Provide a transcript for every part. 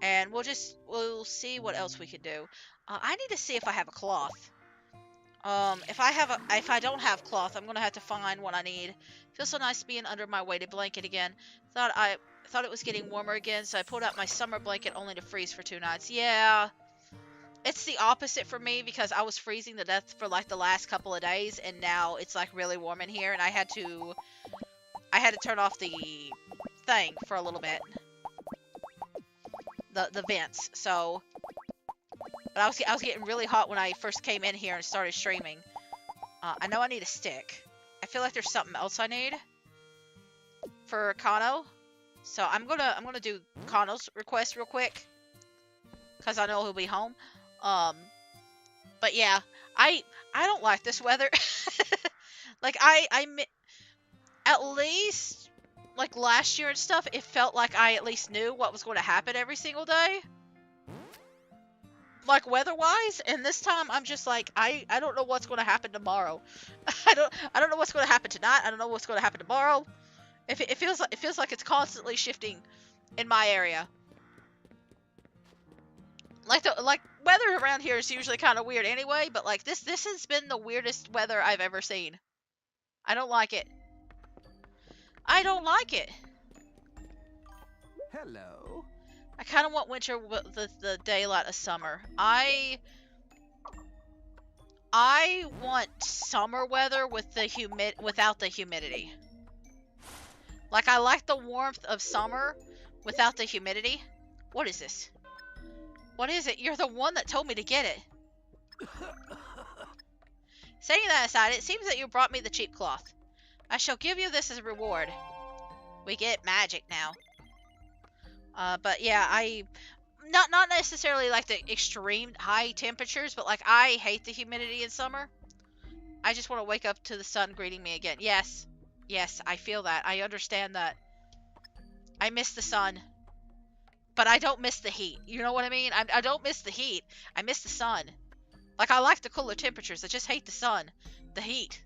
And we'll see what else we can do. I need to see if I have a cloth. If I don't have cloth, I'm gonna have to find what I need. Feels so nice being under my weighted blanket again. Thought it was getting warmer again, so I pulled out my summer blanket only to freeze for 2 nights. Yeah, it's the opposite for me because I was freezing to death for like the last couple of days, and now it's like really warm in here, and I had to turn off the thing for a little bit, the vents. So, but I was getting really hot when I first came in here and started streaming. I know I need a stick. I feel like there's something else I need for Kano. So I'm gonna do Kano's request real quick, cause I know he'll be home. Um, but yeah, I don't like this weather. Like at least like last year and stuff, it felt like I at least knew what was going to happen every single day, like weather-wise. And this time I'm just like I don't know what's going to happen tomorrow. I don't know what's going to happen tonight. I don't know what's going to happen tomorrow. It feels like it's constantly shifting in my area. Like weather around here is usually kind of weird anyway, but like this has been the weirdest weather I've ever seen. I don't like it. I don't like it. Hello. I kind of want winter with the daylight of summer. I want summer weather with the without the humidity. Like I like the warmth of summer without the humidity. What is this? What is it? You're the one that told me to get it. Setting that aside, it seems that you brought me the cheap cloth. I shall give you this as a reward. We get magic now. But yeah, not necessarily like the extreme high temperatures, but like I hate the humidity in summer. I just want to wake up to the sun greeting me again. Yes. Yes, I feel that. I understand that. I miss the sun. But I don't miss the heat. You know what I mean? I don't miss the heat. I miss the sun. Like, I like the cooler temperatures. I just hate the sun. The heat.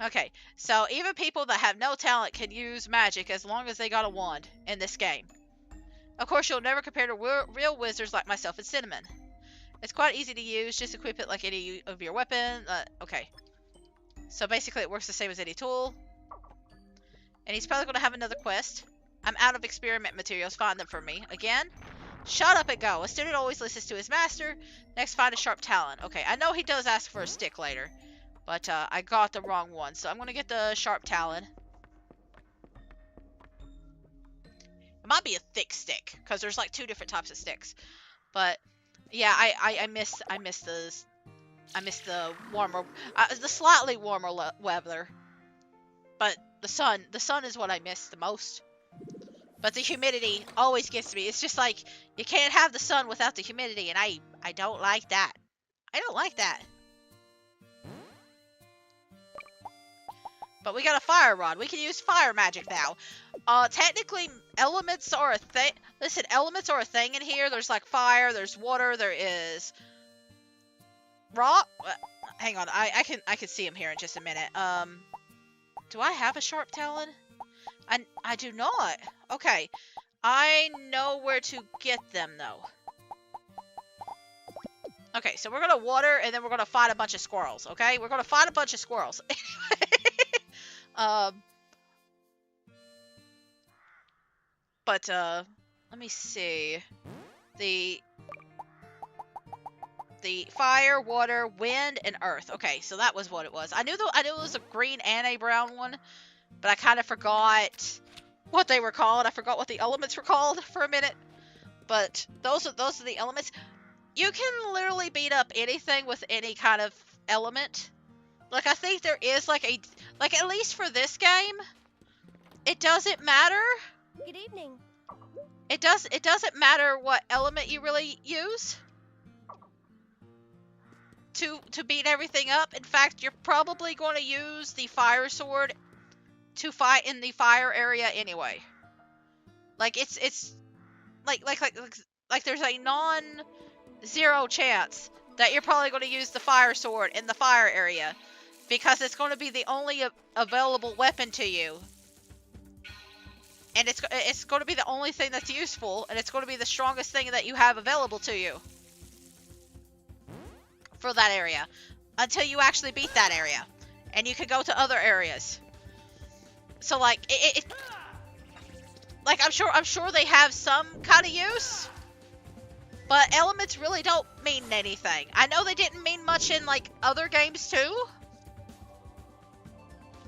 Okay, so even people that have no talent can use magic as long as they got a wand in this game. Of course, you'll never compare to real wizards like myself and Cinnamon. It's quite easy to use. Just equip it like any of your weapon. Okay. So basically it works the same as any tool. And he's probably going to have another quest. I'm out of experiment materials. Find them for me. Again? Shut up and go. A student always listens to his master. Next, find a sharp talon. Okay, I know he does ask for a stick later. But I got the wrong one. So I'm going to get the sharp talon. It might be a thick stick. Because there's like 2 different types of sticks. But yeah, I miss the warmer, the slightly warmer weather. But the sun is what I miss the most. But the humidity always gets me. It's just like, you can't have the sun without the humidity, and I don't like that. I don't like that. But we got a fire rod. We can use fire magic now. Technically, elements are a thing. Listen, elements are a thing in here. There's like fire, there's water, there is rock. Hang on, I can see him here in just a minute. Do I have a sharp talon? I do not. Okay. I know where to get them, though. Okay, so we're gonna water, and then we're gonna fight a bunch of squirrels, okay? We're gonna fight a bunch of squirrels. But, let me see. The fire, water, wind, and earth. Okay, so that was what it was. I knew it was a green and a brown one, but I kind of forgot what they were called. I forgot what the elements were called for a minute. But those are the elements. You can literally beat up anything with any kind of element. Like, I think there is like at least for this game, it doesn't matter. Good evening. It doesn't matter what element you really use to beat everything up. In fact, you're probably going to use the fire sword to fight in the fire area anyway. Like, it's like there's a non-zero chance that you're probably going to use the fire sword in the fire area, because it's going to be the only available weapon to you. And it's going to be the only thing that's useful, and it's going to be the strongest thing that you have available to you for that area until you actually beat that area, and you can go to other areas. So like like I'm sure they have some kind of use, but elements really don't mean anything. I know they didn't mean much in like other games too.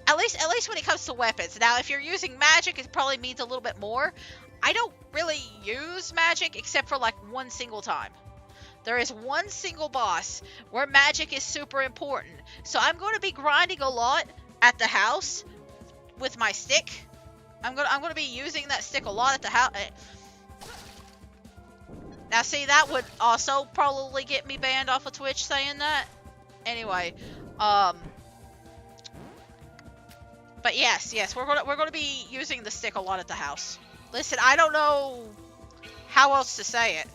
At least when it comes to weapons. Now, if you're using magic, it probably means a little bit more. I don't really use magic except for like one single time. There is one single boss where magic is super important. So I'm going to be grinding a lot at the house with my stick. I'm going to be using that stick a lot at the house. Now, see, that would also probably get me banned off of Twitch saying that. Anyway, but yes, we're gonna be using the stick a lot at the house. Listen, I don't know how else to say it.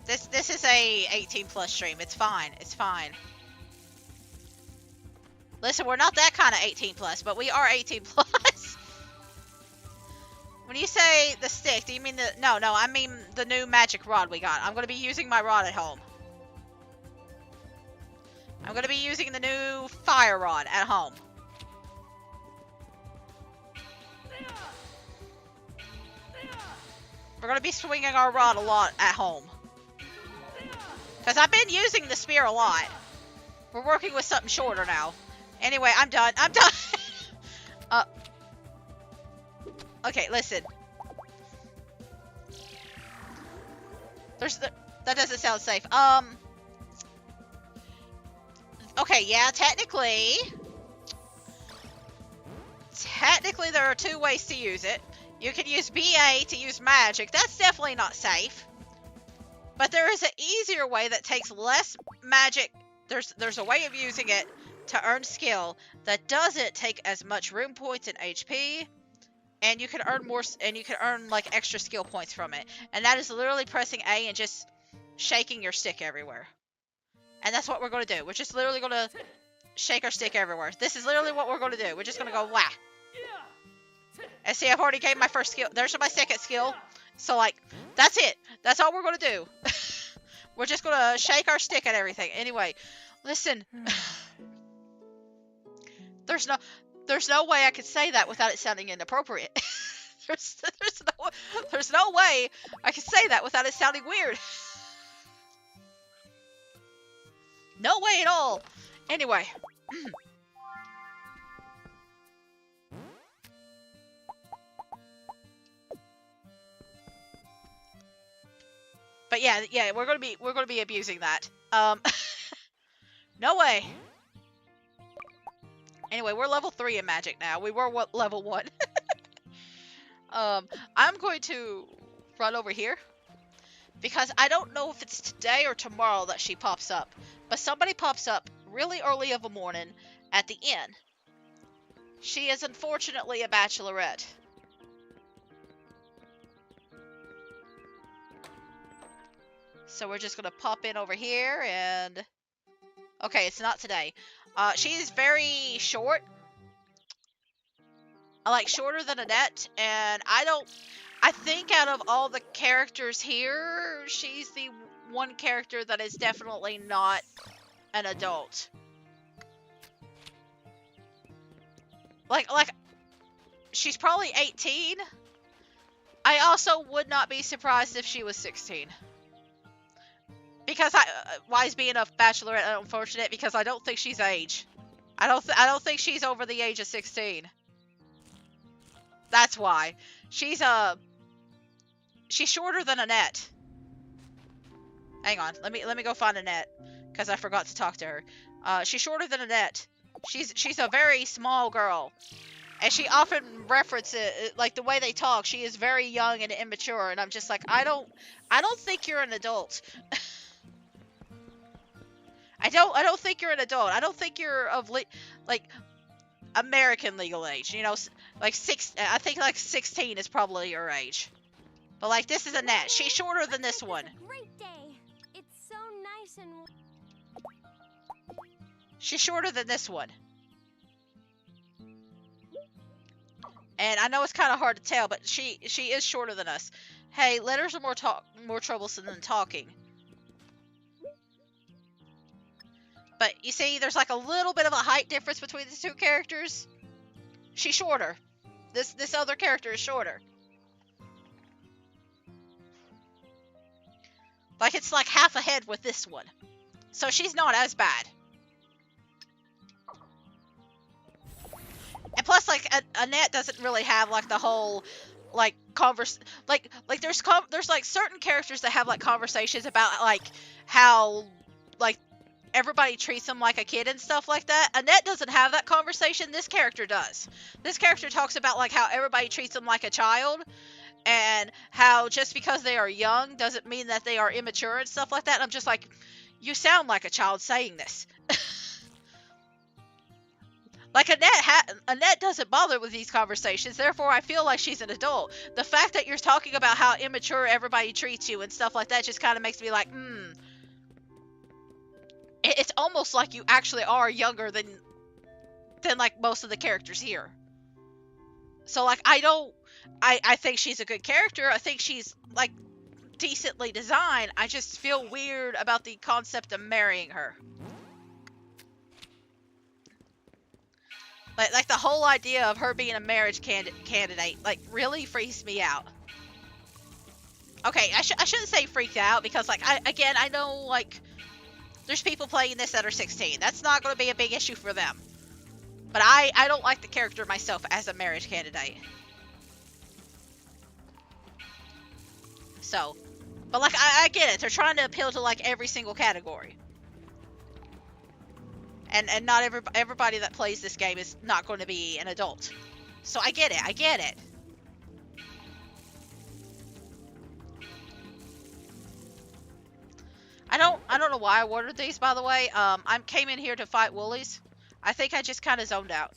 This is a 18+ stream. It's fine. It's fine. Listen, we're not that kind of 18+, but we are 18+. When you say the stick, do you mean the... No, I mean the new magic rod we got. I'm gonna be using my rod at home. I'm going to be using the new fire rod at home. We're going to be swinging our rod a lot at home. Because I've been using the spear a lot. We're working with something shorter now. Anyway, I'm done. Okay, listen. That doesn't sound safe. Okay, yeah, technically there are two ways to use it. You can use BA to use magic. That's definitely not safe. But there is an easier way that takes less magic. There's a way of using it to earn skill that doesn't take as much rune points and HP, and you can earn more, and you can earn like extra skill points from it. And that is literally pressing A and just shaking your stick everywhere. And that's what we're going to do. We're just literally going to shake our stick everywhere. This is literally what we're going to do. We're just going to go whack. And see, I've already gained my first skill. There's my second skill. So, like, that's it. That's all we're going to do. We're just going to shake our stick at everything. Anyway, listen. There's no way I could say that without it sounding inappropriate. There's no way I could say that without it sounding weird. No way at all. Anyway. But yeah, we're gonna be abusing that. No way. Anyway, we're level 3 in magic now. We were level 1. I'm going to run over here because I don't know if it's today or tomorrow that she pops up. But somebody pops up really early of a morning at the inn. She is unfortunately a bachelorette. So we're just going to pop in over here and... Okay, it's not today. She's very short. Like, shorter than Annette. And I think out of all the characters here, she's the one character that is definitely not an adult. Like, she's probably 18. I also would not be surprised if she was 16. Because why is being a bachelorette unfortunate? Because I don't think she's age. I don't think she's over the age of 16. That's why. She's shorter than Annette. Hang on, let me go find Annette, because I forgot to talk to her. She's shorter than Annette. She's a very small girl, and she often references like the way they talk. She is very young and immature, and I'm just like, I don't think you're an adult. I don't think you're an adult. I don't think you're of like American legal age. You know, like I think like 16 is probably your age. But like this is Annette. She's shorter than this one. Great day. It's so nice and She's shorter than this one. And I know it's kind of hard to tell, but she is shorter than us. Hey, letters are more troublesome than talking. But you see, there's like a little bit of a height difference between the two characters. She's shorter. This other character is shorter. Like, it's like half a head with this one. So she's not as bad. And plus, like, Annette doesn't really have, like, the whole, like, there's like, certain characters that have, like, conversations about, like, how, like, everybody treats them like a kid and stuff like that. Annette doesn't have that conversation. This character does. This character talks about, like, how everybody treats them like a child, and how just because they are young doesn't mean that they are immature and stuff like that. And I'm just like, you sound like a child saying this. Like, Annette doesn't bother with these conversations, therefore I feel like she's an adult. The fact that you're talking about how immature everybody treats you and stuff like that just kind of makes me like, It's almost like you actually are younger than like most of the characters here. So, like, I think she's a good character. I think she's, like, decently designed. I just feel weird about the concept of marrying her. Like the whole idea of her being a marriage candidate, like, really freaks me out. Okay, I shouldn't say freaked out, because, like, I know, like, there's people playing this that are 16. That's not going to be a big issue for them. But I don't like the character myself as a marriage candidate. So, but, like, I get it. They're trying to appeal to, like, every single category. And not everybody that plays this game is not going to be an adult. So I get it. I get it. I don't know why I ordered these, by the way. I came in here to fight Woolies. I think I just kind of zoned out.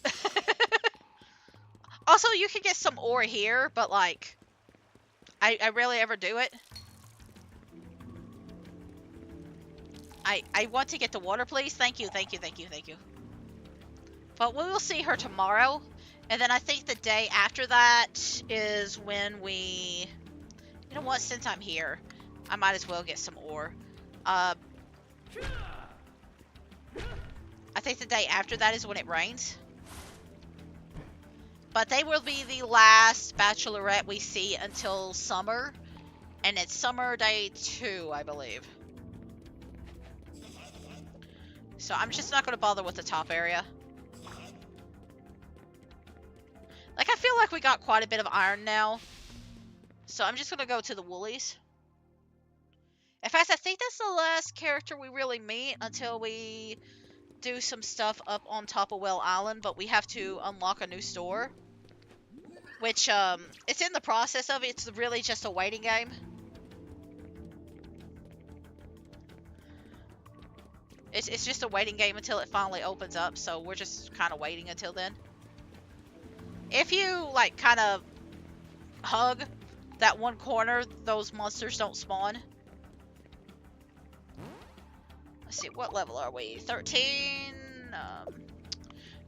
Also, you can get some ore here, but, like, I rarely ever do it. I want to get the water, please. Thank you, thank you, thank you, thank you. But we will see her tomorrow. And then I think the day after that is when we... You know what? Since I'm here, I might as well get some ore. I think the day after that is when it rains. But they will be the last bachelorette we see until summer. And it's summer day 2, I believe. So I'm just not going to bother with the top area. Like, I feel like we got quite a bit of iron now. So I'm just going to go to the Woolies. In fact, I think that's the last character we really meet until we do some stuff up on top of Well Island. But we have to unlock a new store. Which, it's in the process of it. It's really just a waiting game. It's just a waiting game until it finally opens up, so we're just kind of waiting until then. If you, like, kind of hug that one corner, those monsters don't spawn. Let's see, what level are we? 13?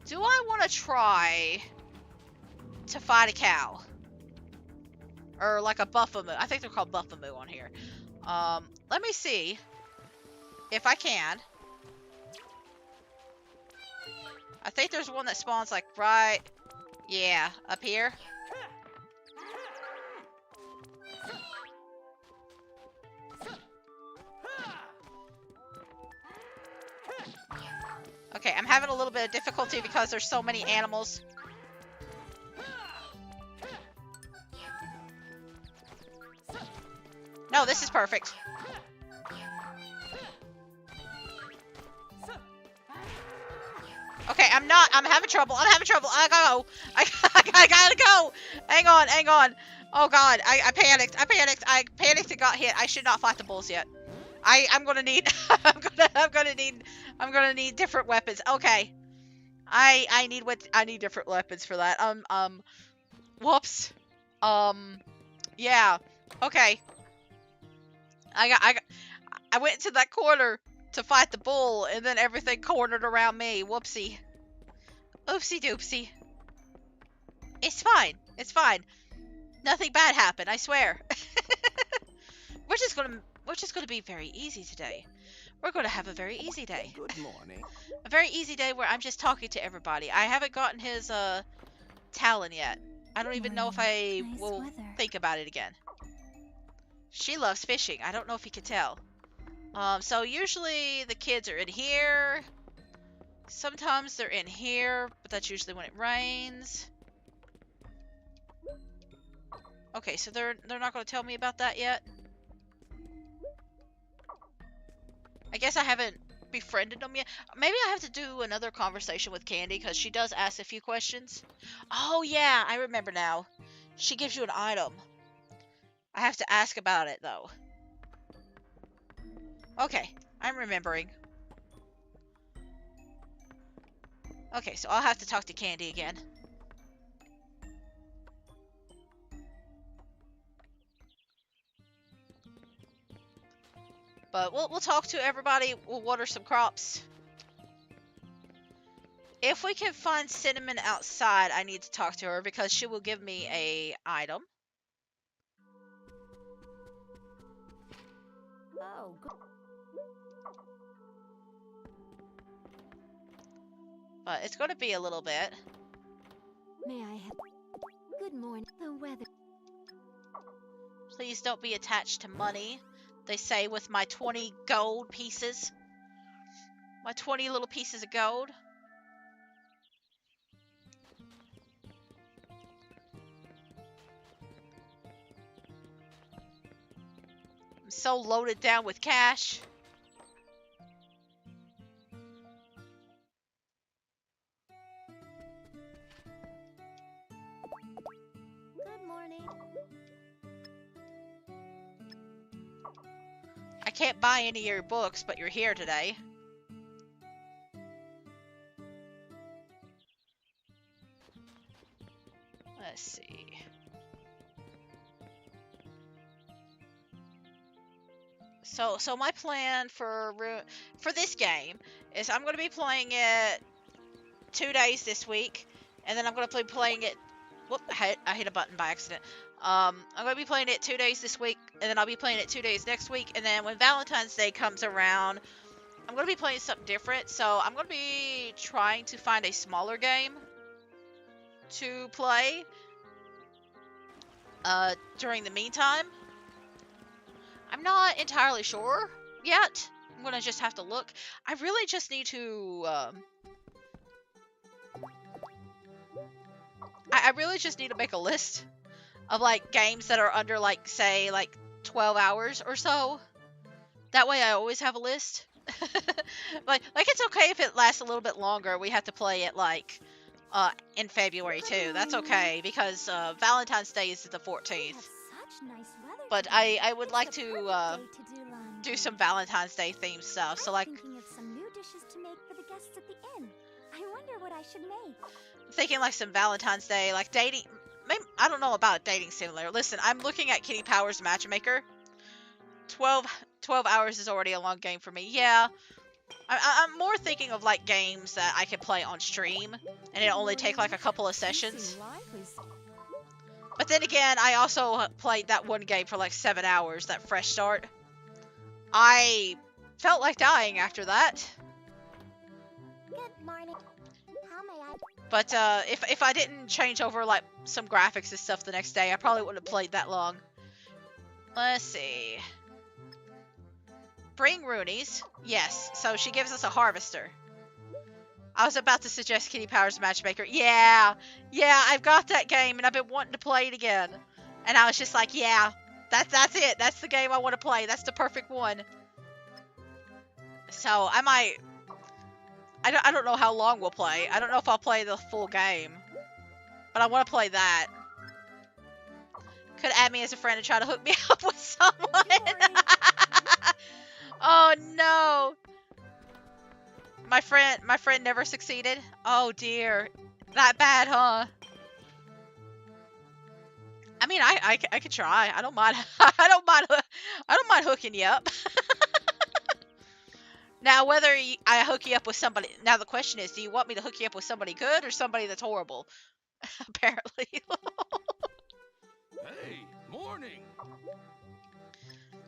Do I want to try to fight a cow? Or, like, a buffamoo. I think they're called buffamoo on here. Let me see if I can. I think there's one that spawns, like, right... Yeah, up here. Okay, I'm having a little bit of difficulty because there's so many animals. No, this is perfect. Okay, I'm having trouble. I gotta go. I gotta go. Hang on. Oh god, I panicked. I panicked and got hit. I should not fight the bulls yet. I'm gonna need, I'm gonna need different weapons. Okay. I need different weapons for that. Whoops. Yeah. Okay. I went into that corner to fight the bull, and then everything cornered around me. Whoopsie. Oopsie doopsie. It's fine. It's fine. Nothing bad happened, I swear. We're just gonna be very easy today. We're gonna have a very easy day. Good morning. A very easy day where I'm just talking to everybody. I haven't gotten his talon yet. I don't even know if I will think about it again. She loves fishing. I don't know if you can tell. So usually the kids are in here. Sometimes they're in here, but that's usually when it rains. Okay, so they're not going to tell me about that yet. I guess I haven't befriended them yet. Maybe I have to do another conversation with Candy because she does ask a few questions. Oh yeah, I remember now. She gives you an item. I have to ask about it though. Okay, I'm remembering. Okay, so I'll have to talk to Candy again. But we'll talk to everybody. We'll water some crops. If we can find Cinnamon outside, I need to talk to her because she will give me a item. Oh, good. But it's going to be a little bit. May I have... Good morning. The weather... Please don't be attached to money. They say with my 20 gold pieces. My 20 little pieces of gold. I'm so loaded down with cash. Good morning. I can't buy any of your books, but you're here today. Let's see. So my plan for this game is I'm going to be playing it 2 days this week, and then I'm going to be playing it. Whoop! I hit a button by accident. I'm going to be playing it 2 days this week, and then I'll be playing it 2 days next week, and then when Valentine's Day comes around, I'm going to be playing something different. So I'm going to be trying to find a smaller game to play during the meantime. I'm not entirely sure yet. I'm gonna just have to look. I really just need to. I really just need to make a list of like games that are under like say like 12 hours or so. That way I always have a list. like it's okay if it lasts a little bit longer. We have to play it like in February too. That's okay because Valentine's Day is the 14th. But I would like to do some Valentine's Day themed stuff. So like Thinking of some new dishes to make for the guests at the inn. I wonder what I should make. I'm thinking like some Valentine's Day, like dating. Maybe, I don't know about dating simulator. Listen, I'm looking at Kitty Powers Matchmaker. 12 hours is already a long game for me. Yeah. I'm more thinking of like games that I can play on stream and it only take like a couple of sessions. But then again, I also played that one game for like 7 hours, that Fresh Start. I felt like dying after that. Good morning. How may I... But if I didn't change over like some graphics and stuff the next day, I probably wouldn't have played that long. Let's see. Bring Roonies. Yes, so she gives us a harvester. I was about to suggest Kitty Powers Matchmaker. Yeah, I've got that game and I've been wanting to play it again. And I was just like, yeah, that's it. That's the game I want to play. That's the perfect one. So I might. I don't know how long we'll play. I don't know if I'll play the full game, but I want to play that. Could add me as a friend and try to hook me up with someone. Oh no. My friend never succeeded. Oh dear, that bad, huh? I mean, I could try. I don't mind. I don't mind hooking you up. Now, whether I hook you up with somebody. Now the question is, do you want me to hook you up with somebody good or somebody that's horrible? Apparently. Hey, morning.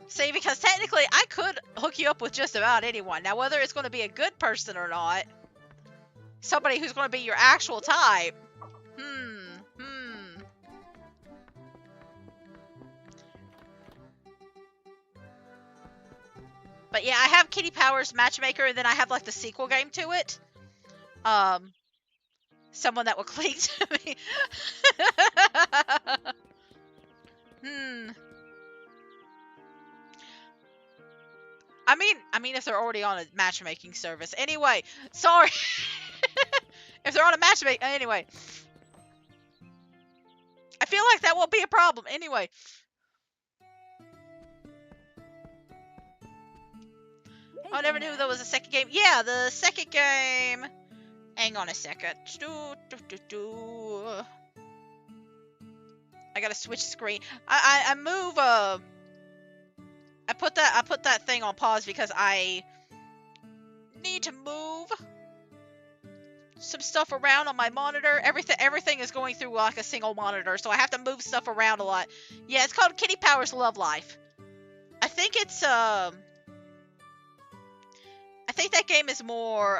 See, because technically I could hook you up with just about anyone. Now, whether it's going to be a good person or not, somebody who's going to be your actual type. But yeah, I have Kitty Powers Matchmaker, and then I have like the sequel game to it. Someone that will cling to me. I mean, if they're already on a matchmaking service. Anyway, sorry. If they're on a matchmaking, anyway. I feel like that won't be a problem. Anyway. Hey, I never knew there was a second game. Yeah, the second game. Hang on a second. I gotta switch screen. I move. I put that thing on pause because I need to move some stuff around on my monitor. Everything is going through like a single monitor, so I have to move stuff around a lot. Yeah, it's called Kitty Powers Love Life. I think it's I think that game is more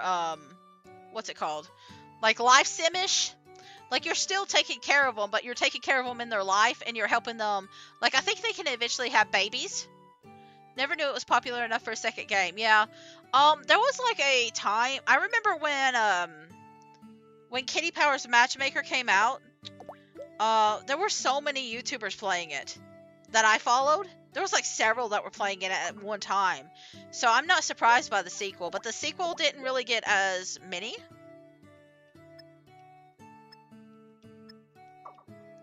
what's it called? Like life sim-ish. Like you're still taking care of them, but you're taking care of them in their life and you're helping them. Like I think they can eventually have babies. Never knew it was popular enough for a second game. Yeah. There was like a time I remember when Kitty Powers Matchmaker came out, there were so many YouTubers playing it that I followed. There was like several that were playing it at one time. So I'm not surprised by the sequel, but the sequel didn't really get as many.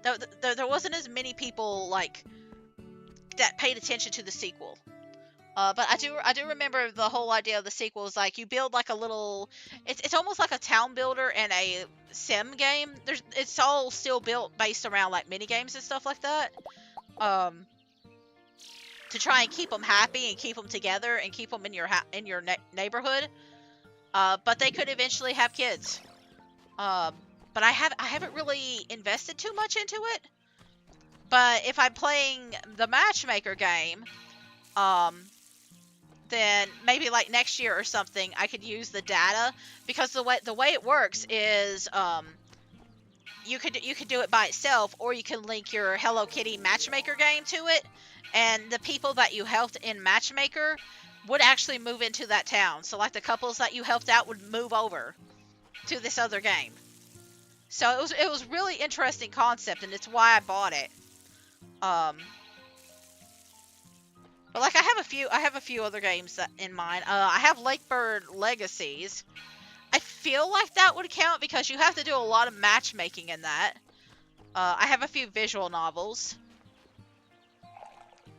There wasn't as many people like that paid attention to the sequel. But I do remember the whole idea of the sequel is like you build like a little. It's almost like a town builder and a sim game. It's all still built based around like mini games and stuff like that. To try and keep them happy and keep them together and keep them in your neighborhood. But they could eventually have kids. But I haven't really invested too much into it. But if I'm playing the matchmaker game, then maybe like next year or something, I could use the data because the way it works is you could do it by itself, or you can link your Hello Kitty matchmaker game to it, and the people that you helped in matchmaker would actually move into that town. So like the couples that you helped out would move over to this other game. So it was really interesting concept, and it's why I bought it. But like I have a few other games in mind. I have Lakebird Legacies. I feel like that would count because you have to do a lot of matchmaking in that. I have a few visual novels.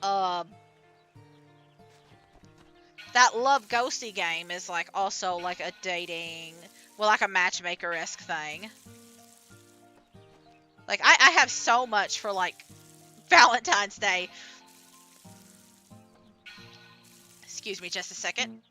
That Love Ghosty game is like also like a dating, well, like a matchmaker-esque thing. Like I have so much for like Valentine's Day. Excuse me just a second.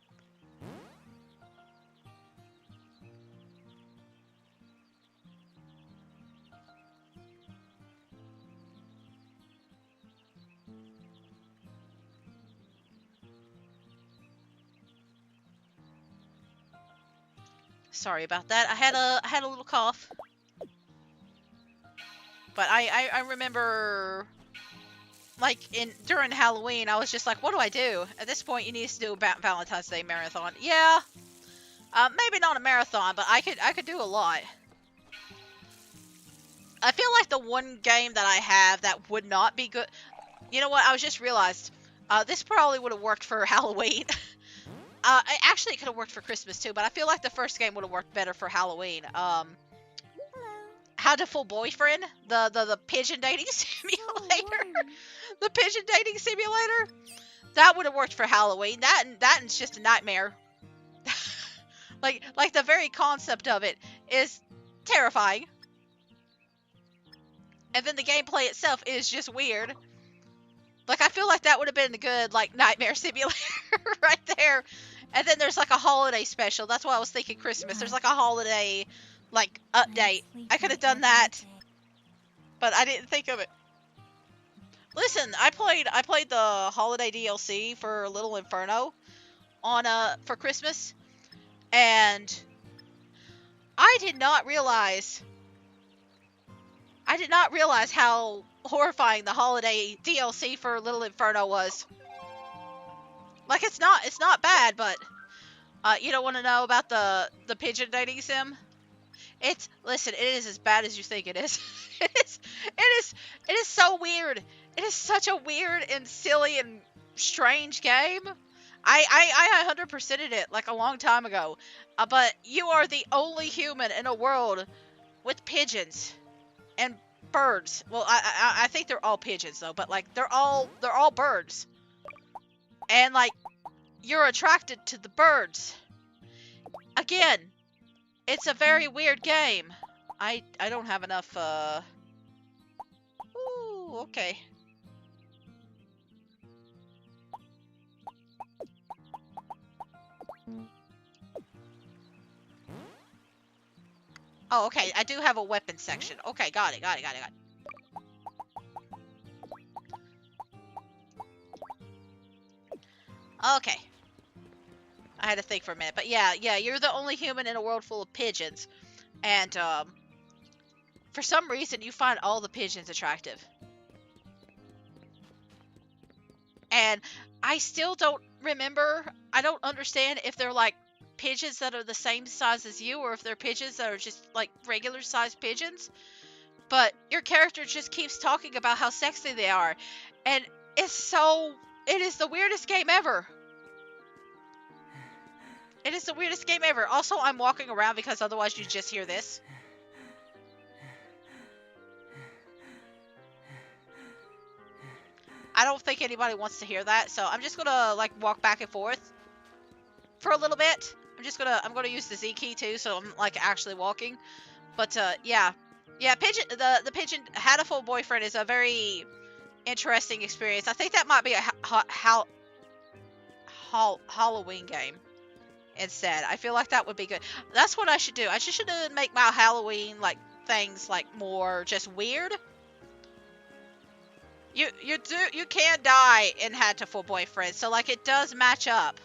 Sorry about that. I had a little cough. But I remember like during Halloween, I was just like, what do I do? At this point, you need to do a Valentine's Day marathon. Yeah. Maybe not a marathon, but I could do a lot. I feel like the one game that I have that would not be good. You know what? I was just realized. This probably would have worked for Halloween. Actually, it could have worked for Christmas too, but I feel like the first game would have worked better for Halloween. How to Fool Boyfriend, the pigeon dating simulator, the pigeon dating simulator. That would have worked for Halloween. That's just a nightmare. like the very concept of it is terrifying, and then the gameplay itself is just weird. Like I feel like that would have been a good like nightmare simulator right there. And then there's like a holiday special. That's why I was thinking Christmas. There's like a holiday like update. I could have done that, but I didn't think of it. Listen, I played the holiday DLC for Little Inferno on for Christmas, and I did not realize how horrifying the holiday DLC for Little Inferno was. Like it's not bad, but you don't want to know about the pigeon dating sim? Listen, it is as bad as you think it is. it is it is so weird. It is such a weird and silly and strange game. I 100%ed it like a long time ago. But you are the only human in a world with pigeons and birds. Well, I think they're all pigeons though, but like they're all birds. And like you're attracted to the birds. Again, it's a very weird game. I don't have enough Ooh, okay. Oh, okay. I do have a weapon section. Okay, got it. Okay. I had to think for a minute. But yeah, you're the only human in a world full of pigeons. And, for some reason, you find all the pigeons attractive. And I still don't remember, I don't understand if they're like pigeons that are the same size as you or if they're pigeons that are just like regular sized pigeons. But your character just keeps talking about how sexy they are. And it is the weirdest game ever. It is the weirdest game ever. Also, I'm walking around because otherwise you just hear this. I don't think anybody wants to hear that, so I'm just gonna like walk back and forth for a little bit. I'm gonna use the Z key too, so I'm like actually walking. But yeah, the pigeon Hatful Boyfriend is a very interesting experience. I think that might be a Halloween game instead. I feel like that would be good. That's what I should do. I just should make my Halloween like things like more just weird. You can die in Hatful Boyfriend, so like it does match up.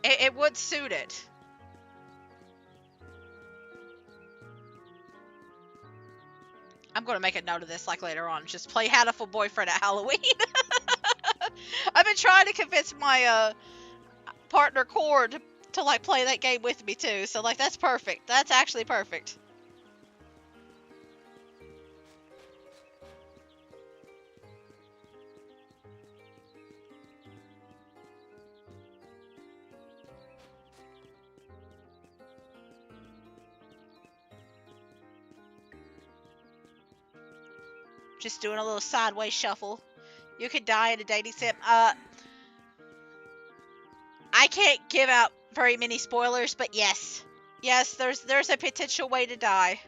It would suit it. I'm gonna make a note of this like later on. Just play Hatful Boyfriend at Halloween. I've been trying to convince my partner Cord to like play that game with me too. So like that's perfect. That's actually perfect. Just doing a little sideways shuffle. You could die in a dating sim. I can't give out very many spoilers, but yes. Yes, there's a potential way to die.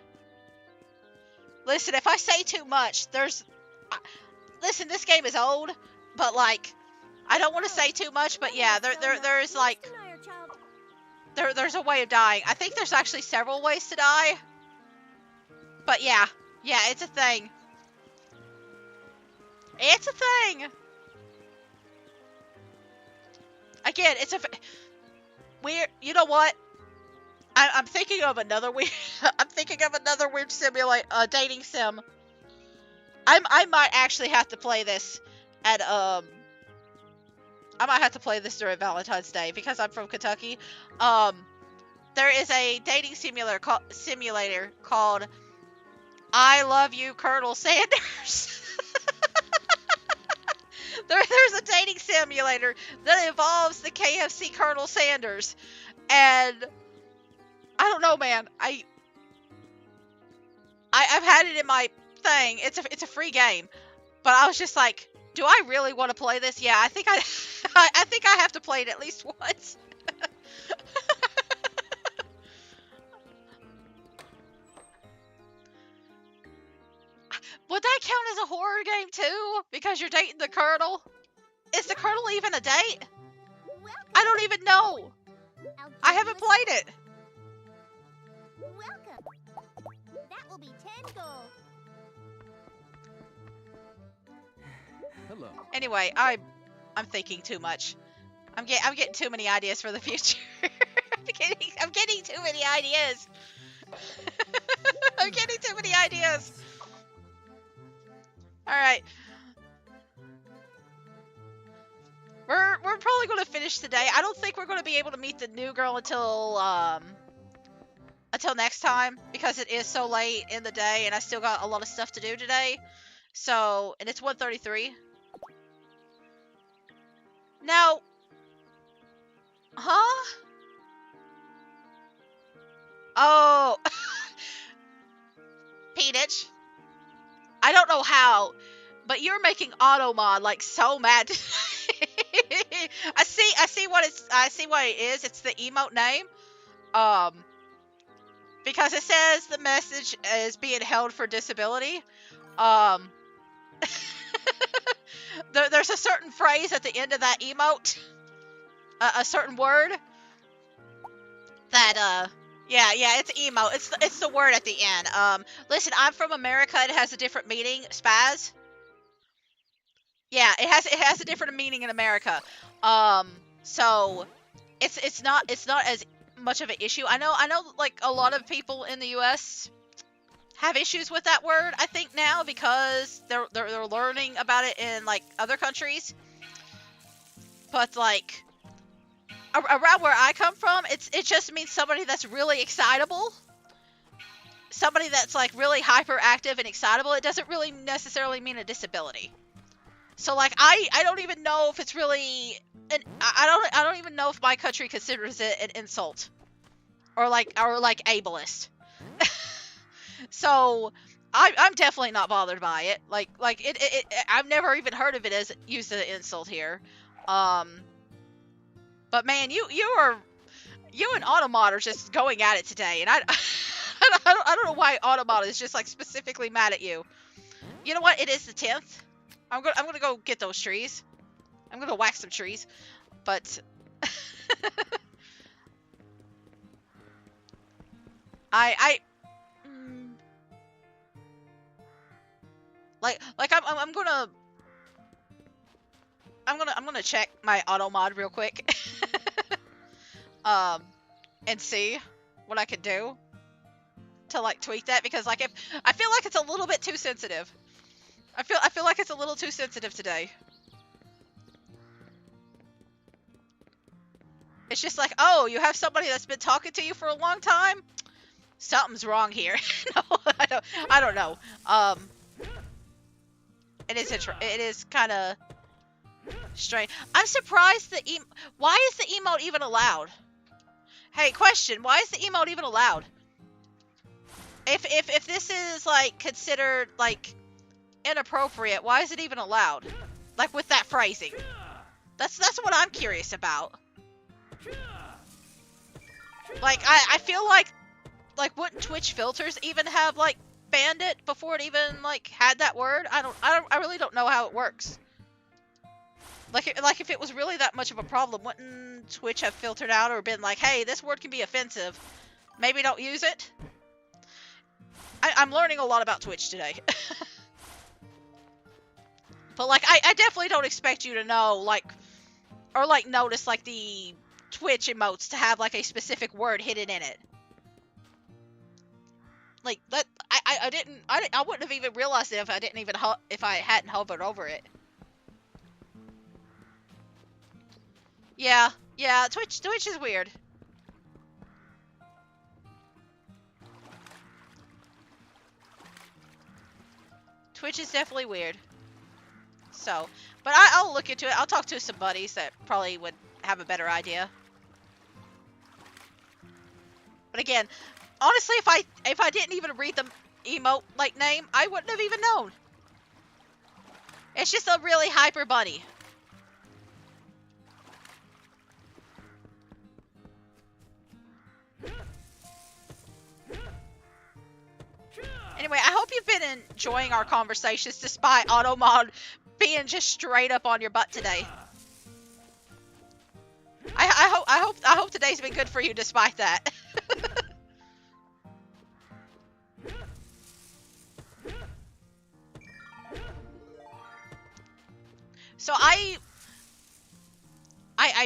Listen, if I say too much, listen, this game is old, but like I don't want to say too much, but yeah, there's like there's a way of dying. I think there's actually several ways to die. But yeah, it's a thing. It's a thing. Again, it's a weird. You know what? I'm thinking of another weird. I'm thinking of another weird dating sim. I might actually have to play this at I might have to play this during Valentine's Day because I'm from Kentucky. There is a dating simulator called I Love You, Colonel Sanders. There's a dating simulator that involves the KFC Colonel Sanders, and I don't know, man. I've had it in my thing. It's a free game, but I was just like, do I really want to play this? Yeah, I think I think I have to play it at least once. Would that count as a horror game too? Because you're dating the Colonel? Is the Colonel even a date? I don't even know. I haven't played it. Welcome. That will be 10 gold. Hello. Anyway, I'm thinking too much. I'm getting too many ideas for the future. I'm getting too many ideas. I'm getting too many ideas. All right. We're probably going to finish today. I don't think we're going to be able to meet the new girl until next time because it is so late in the day and I still got a lot of stuff to do today. So, and it's 1:33. Now, huh? Oh, Peanut. I don't know how, but you're making Automod like so mad. I see what it is. It's the emote name. Um, because it says the message is being held for disability. Um, there's a certain phrase at the end of that emote, a certain word that yeah, it's emote. It's the word at the end. Listen, I'm from America. It has a different meaning. Spaz. Yeah, it has a different meaning in America. So it's not as much of an issue. I know like a lot of people in the US have issues with that word, I think now because they're learning about it in like other countries. But like around where I come from, it just means somebody that's really excitable. Somebody that's like really hyperactive and excitable. It doesn't really necessarily mean a disability. So like I don't even know if it's really I don't even know if my country considers it an insult or like ableist. So I'm definitely not bothered by it. Like it I've never even heard of it as used as an insult here. But man, you and Automod are just going at it today, and I don't know why Automod is just like specifically mad at you. You know what? It is the 10th. I'm gonna go get those trees. I'm gonna whack some trees, but I I'm gonna check my auto mod real quick, and see what I can do to like tweak that because like if I feel like it's a little bit too sensitive. I feel like it's a little too sensitive today. It's just like, oh, you have somebody that's been talking to you for a long time? Something's wrong here. No, I don't know. It is kind of strange. I'm surprised why is the emote even allowed? Hey, question, why is the emote even allowed? If this is like considered like inappropriate, why is it even allowed? Like with that phrasing. That's what I'm curious about. Like I feel like wouldn't Twitch filters even have like banned it before it even like had that word? I really don't know how it works. Like if it was really that much of a problem, wouldn't Twitch have filtered out or been like, hey, this word can be offensive. Maybe don't use it? I'm learning a lot about Twitch today. But like I definitely don't expect you to know like or like notice like the Twitch emotes to have like a specific word hidden in it. Like that I wouldn't have even realized it if I didn't even if I hadn't hovered over it. Yeah, Twitch is weird. Twitch is definitely weird. So, but I'll look into it. I'll talk to some buddies that probably would have a better idea. But again, honestly, if I didn't even read the emote like name, I wouldn't have even known. It's just a really hyper bunny. Anyway, I hope you've been enjoying our conversations despite Automod being just straight up on your butt today. I hope today's been good for you despite that. So I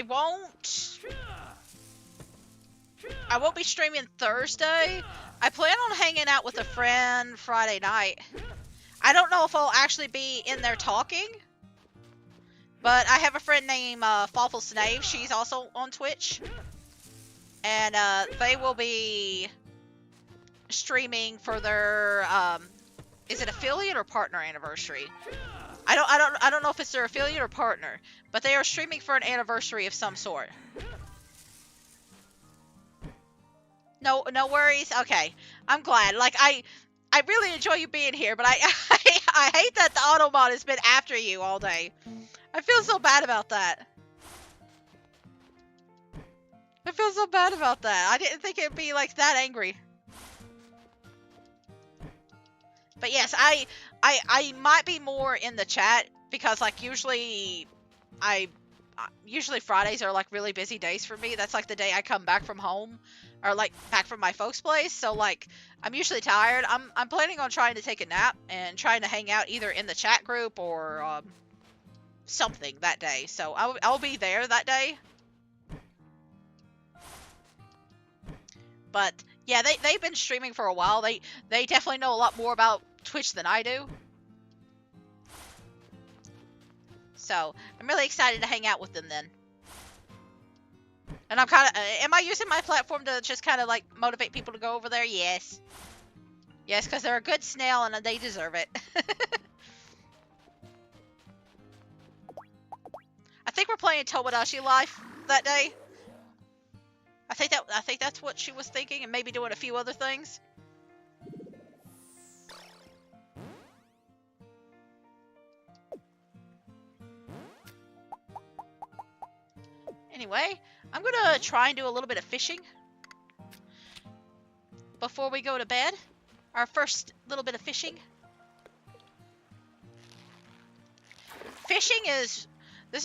won't be streaming Thursday. I plan on hanging out with a friend Friday night. I don't know if I'll actually be in there talking, but I have a friend named Fawful Snave. She's also on Twitch, and they will be streaming for their is it affiliate or partner anniversary? I don't know if it's their affiliate or partner, but they are streaming for an anniversary of some sort. No worries. Okay, I'm glad. Like I really enjoy you being here, but I hate that the Autobot has been after you all day. I feel so bad about that. I feel so bad about that. I didn't think it'd be like that angry. But yes, I might be more in the chat because like usually Fridays are like really busy days for me. That's like the day I come back from home or like back from my folks' place. So like I'm usually tired. I'm planning on trying to take a nap and trying to hang out either in the chat group or something that day. So I'll be there that day. But yeah, they've been streaming for a while. They definitely know a lot more about Twitch than I do. So I'm really excited to hang out with them then. And I'm kind of, am I using my platform to just kind of like motivate people to go over there? Yes. Yes, because they're a good snail and they deserve it. I think we're playing Tomodachi Life that day. I think that's what she was thinking, and maybe doing a few other things. Anyway, I'm gonna try and do a little bit of fishing before we go to bed. Our first little bit of fishing. This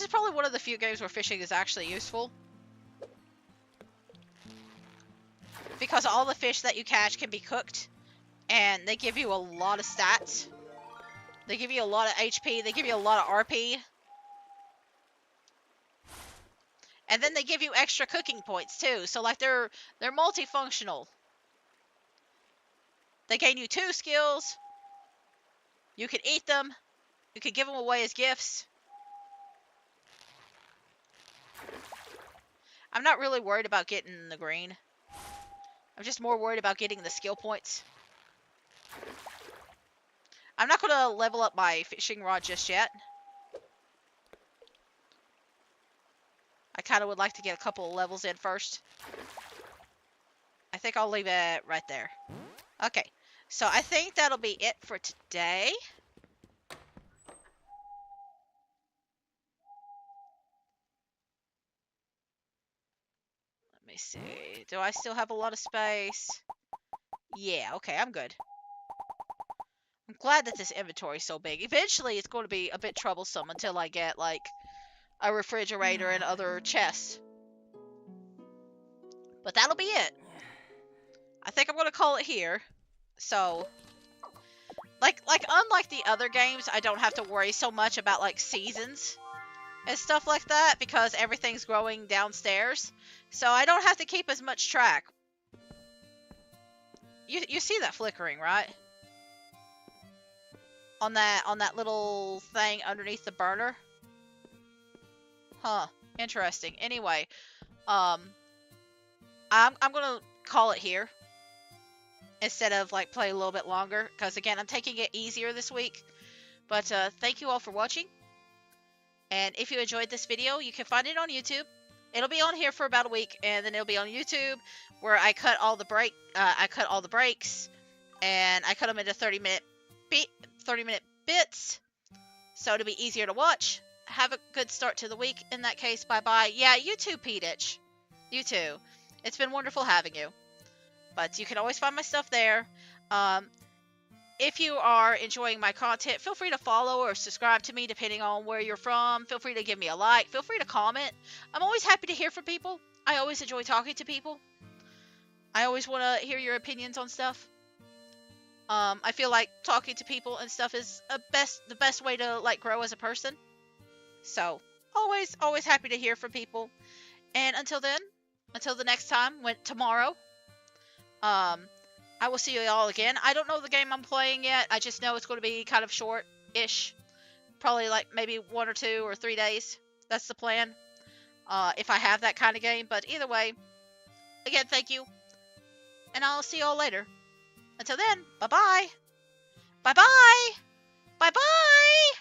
is probably one of the few games where fishing is actually useful. Because all the fish that you catch can be cooked, and they give you a lot of stats. They give you a lot of HP, they give you a lot of RP. And then they give you extra cooking points too, so like they're multifunctional. They gain you 2 skills. You can eat them. You can give them away as gifts. I'm not really worried about getting the green. I'm just more worried about getting the skill points. I'm not going to level up my fishing rod just yet. I kind of would like to get a couple of levels in first. I think I'll leave it right there. Okay, so I think that'll be it for today. Let me see. Do I still have a lot of space? Yeah, okay, I'm good. I'm glad that this inventory is so big. Eventually, it's going to be a bit troublesome until I get, like, a refrigerator and other chests. But that'll be it. I think I'm going to call it here. So, like unlike the other games, I don't have to worry so much about, like, seasons and stuff like that because everything's growing downstairs. So I don't have to keep as much track. You see that flickering, right? On that little thing underneath the burner? Huh. Interesting. Anyway, I'm gonna call it here instead of like play a little bit longer because again I'm taking it easier this week. But thank you all for watching. And if you enjoyed this video, you can find it on YouTube. It'll be on here for about a week, and then it'll be on YouTube where I cut all the breaks, and I cut them into 30-minute bits, so it'll be easier to watch. Have a good start to the week. In that case, bye-bye. Yeah, you too, Peach. You too. It's been wonderful having you. But you can always find my stuff there. If you are enjoying my content, feel free to follow or subscribe to me depending on where you're from. Feel free to give me a like. Feel free to comment. I'm always happy to hear from people. I always enjoy talking to people. I always want to hear your opinions on stuff. I feel like talking to people and stuff is the best way to like grow as a person. So, always happy to hear from people. And until then, until the next time, tomorrow, um, I will see you all again. I don't know the game I'm playing yet. I just know it's going to be kind of short-ish. Probably like maybe 1 or 2 or 3 days. That's the plan. If I have that kind of game. But either way, again, thank you. And I'll see you all later. Until then, bye-bye. Bye-bye. Bye-bye.